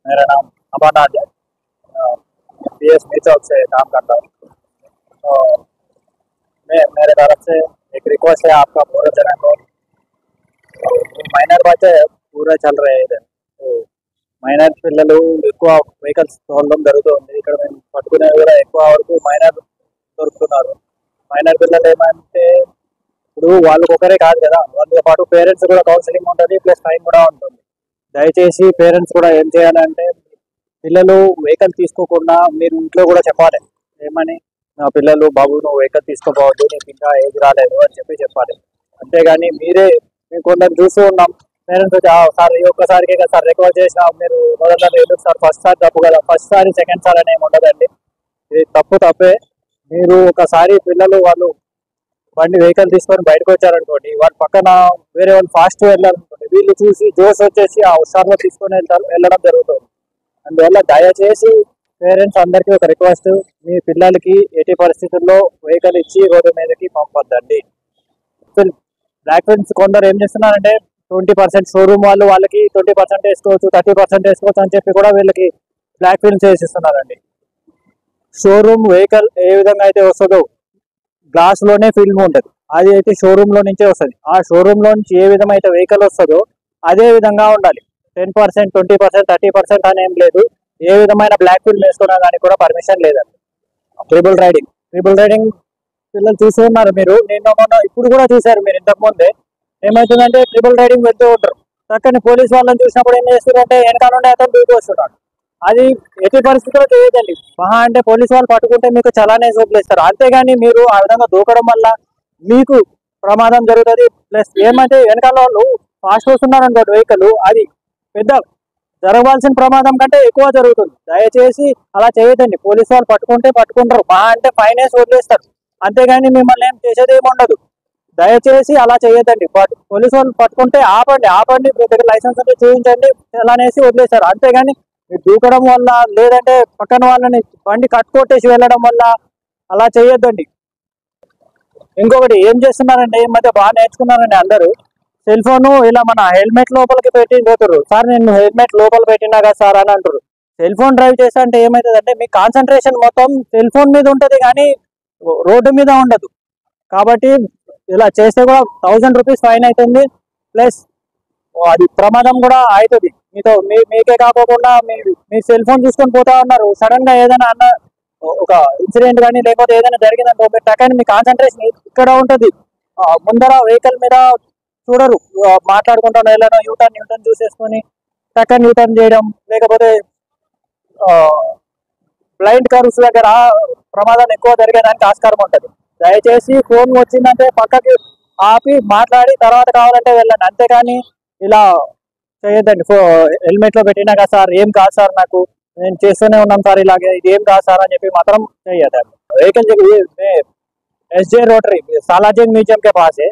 मेरा नाम अमरनाथ है। पीएस मीचौक से काम करता हूँ। तो मैं मेरे तरफ से एक रिक्वेस्ट है आपका पूरे जन को। మైనర్ బచ్చే పూరా చల్ రहे इधर। तो మైనర్ పిల్లలు ఎక్కువ వెహికల్స్ తోలడం జరుగుతుంది। ఇక్కడ మేము పట్టుకునే కూడా ఎక్కువ వరకు మైనర్ దొరుకుతున్నారు। మైనర్ పిల్లలు ఏమంటే ఇప్పుడు వాళ్ళకి ఒకరే కాదు కదా, వాళ్ళతో పాటు పేరెంట్స్ కూడా కౌన్సిలింగ్ ఉంటుంది, ప్లస్ టైం కూడా ఉంటుంది। దయచేసి పేరెంట్స్ కూడా ఏం చేయాలంటే పిల్లలు వెహికల్ తీసుకోకుండా మీరు ఇంట్లో కూడా చెప్పాలి, ఏమని నా పిల్లలు బాబు నువ్వు వెహికల్ తీసుకోపోవద్దు, నీకు ఇంకా ఏజ్ రాలేదు అని చెప్పాలి। అంతేగాని మీరే మేము కొందరు చూస్తూ ఉన్నాం, పేరెంట్స్ వచ్చి సార్ ఈ ఒక్కసారికి కదా సార్ రిక్వెస్ట్ చేసిన మీరు మొదట ఎందుకు సార్ ఫస్ట్ సారి తప్పు కదా, ఫస్ట్ సారి సెకండ్ సార్ అని ఏమి ఉండదండి, ఇది తప్పే। మీరు ఒకసారి పిల్లలు వాళ్ళు బండి వెహికల్ తీసుకొని బయటకు వచ్చారనుకోండి, వాళ్ళ పక్కన వేరే వాళ్ళు ఫాస్ట్ వెళ్ళాలనుకోండి, వీళ్ళు చూసి జోస్ వచ్చేసి ఆ హుషారులో తీసుకొని వెళ్ళడం జరుగుతుంది। అందువల్ల దయచేసి పేరెంట్స్ అందరికీ ఒక రిక్వెస్ట్, మీ పిల్లలకి ఎట్టి పరిస్థితుల్లో వెహికల్ ఇచ్చి రోడ్డు మీదకి పంపొద్దండి। బ్లాక్ ఫిల్మ్స్ కొందరు ఏం చేస్తున్నారంటే 20% షోరూమ్ వాళ్ళకి 20% వేసుకోవచ్చు, 30% వేసుకోవచ్చు అని చెప్పి కూడా వీళ్ళకి బ్లాక్ ఫిల్మ్స్ వేసిస్తున్నారండి। షోరూమ్ వెహికల్ ఏ విధంగా అయితే వస్తుందో గ్లాస్ లోనే ఫిల్మ్ ఉంటుంది, అది అయితే షోరూమ్ లో నుంచే వస్తుంది। ఆ షోరూమ్ లో నుంచి ఏ విధంగా అయితే వెహికల్ వస్తుందో అదే విధంగా ఉండాలి। 10%, 20%, 30% అని ఏం లేదు, ఏ విధమైన బ్లాక్ ఫిల్మ్ వేసుకోవడం దానికి కూడా పర్మిషన్ లేదండి। ట్రిపుల్ రైడింగ్ పిల్లలు చూస్తూ ఉన్నారు మీరు, నిన్న మొన్న ఇప్పుడు కూడా చూశారు మీరు ఇంతకు ముందే। ఏమవుతుందంటే ట్రిపుల్ రైడింగ్ వెళ్తూ ఉంటారు, చక్కని పోలీస్ వాళ్ళని చూసినప్పుడు ఏం చేస్తున్నారంటే వెనకాల నుండి అతను దూకి వస్తున్నాడు, అది ఎట్టి పరిస్థితుల్లో చేయదండి। మహా అంటే పోలీసు వాళ్ళు పట్టుకుంటే మీకు చలానే వదిలేస్తారు, అంతేగాని మీరు ఆ విధంగా దూకడం వల్ల మీకు ప్రమాదం జరుగుతుంది। ప్లస్ ఏమంటే వెనకాల వాళ్ళు ఫాస్ట్ వస్తున్నారు అనుకోండి వెహికల్, అది పెద్ద జరగవలసిన ప్రమాదం కంటే ఎక్కువ జరుగుతుంది। దయచేసి అలా చేయదండి, పోలీసు వాళ్ళు పట్టుకుంటారు, మహా అంటే ఫైన్ వేసి వదిలేస్తారు, అంతేగాని మిమ్మల్ని ఏం చేసేది ఏమి ఉండదు। దయచేసి అలా చేయొద్దండి, పోలీసు వాళ్ళు పట్టుకుంటే ఆపండి, మీ దగ్గర లైసెన్స్ అంటే చూపించండి, అలానేసి వదిలేస్తారు, అంతేగాని మీరు దూకడం వల్ల లేదంటే పక్కన వాళ్ళని బండి కట్టుకొట్టేసి వెళ్ళడం వల్ల అలా చేయొద్దండి। ఇంకొకటి ఏం చేస్తున్నారంటే ఈ మధ్య బాగా నేర్చుకున్నారండి అందరూ, సెల్ ఫోన్ ఇలా మన హెల్మెట్ లోపలికి పెట్టి పోతున్నారు, సార్ నేను హెల్మెట్ లోపల పెట్టినా కదా సార్ అని అంటారు। సెల్ ఫోన్ డ్రైవ్ చేస్తా అంటే ఏమవుతుందంటే మీ కాన్సన్ట్రేషన్ మొత్తం సెల్ ఫోన్ మీద ఉంటుంది కానీ రోడ్డు మీద ఉండదు, కాబట్టి ఇలా చేస్తే కూడా 1000 రూపీస్ ఫైన్ అవుతుంది, ప్లస్ అది ప్రమాదం కూడా అవుతుంది మీకే కాకోకుండా మీ సెల్ ఫోన్ చూసుకొని పోతా ఉన్నారు, సడన్ గా ఏదైనా ఒక ఇన్సిడెంట్ కానీ లేకపోతే ఏదైనా జరిగిందనుకో మీరు టక్కని మీ కాన్సన్ట్రేషన్ ఇక్కడ ఉంటుంది, ముందర వెహికల్ మీద చూడరు, మాట్లాడుకుంటాను వెళ్ళడం, యూటర్న్ చూసేసుకొని టక్కని యూటర్న్ చేయడం, లేకపోతే బ్లైండ్ కర్వ్స్ దగ్గర ప్రమాదం ఎక్కువ జరిగేదానికి ఆస్కారం ఉంటుంది। దయచేసి ఫోన్ వచ్చిందంటే పక్కకి ఆపి మాట్లాడి తర్వాత కావాలంటే వెళ్ళండి, అంతేగాని ఇలా చేయొద్దండి। హెల్మెట్ లో పెట్టినా కదా సార్ ఏం కాదు సార్, నాకు నేను చేస్తూనే ఉన్నాం సార్ ఇలాగే, ఇది ఏం కాదు సార్ అని చెప్పి మాత్రం చేయొద్దండి। Vehicle SJ rotary Salarjung museum के पास है।